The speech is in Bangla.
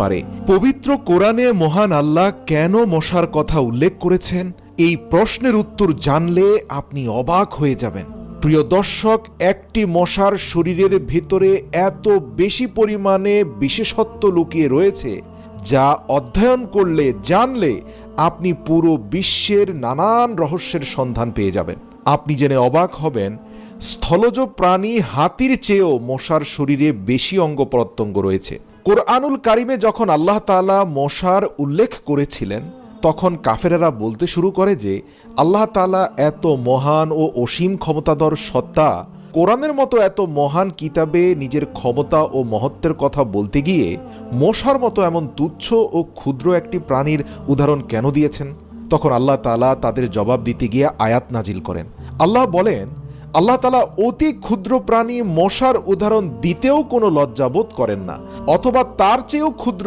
পারে। পবিত্র কোরআনে মহান আল্লাহ কেন মশার কথা উল্লেখ করেছেন, এই প্রশ্নের উত্তর জানলে আপনি অবাক হয়ে যাবেন। প্রিয় দর্শক, একটি মশার শরীরের ভেতরে এত বেশি পরিমাণে বিশেষত্ব লুকিয়ে রয়েছে যা অধ্যয়ন করলে, জানলে আপনি পুরো বিশ্বের নানান রহস্যের সন্ধান পেয়ে যাবেন। আপনি জেনে অবাক হবেন, স্থলজ প্রাণী হাতির চেয়েও মশার শরীরে বেশি অঙ্গ প্রত্যঙ্গ রয়েছে। কোরআনুল কারিমে যখন আল্লাহ তাআলা মশার উল্লেখ করেছিলেন, তখন কাফেরেরা বলতে শুরু করে যে আল্লাহ তাআলা এত মহান ও অসীম ক্ষমতাধর সত্তা, কোরআনের মতো এত মহান কিতাবে নিজের ক্ষমতা ও মহত্বের কথা বলতে গিয়ে মশার মতো এমন তুচ্ছ ও ক্ষুদ্র একটি প্রাণীর উদাহরণ কেন দিয়েছেন? তখন আল্লাহ তাআলা তাদের জবাব দিতে গিয়ে আয়াত নাজিল করেন। আল্লাহ বলেন, আল্লাহ তাআলা অতি ক্ষুদ্র প্রাণী মশার উদাহরণ দিতেও কোনো লজ্জাবোধ করেন না, অথবা তার চেয়েও ক্ষুদ্র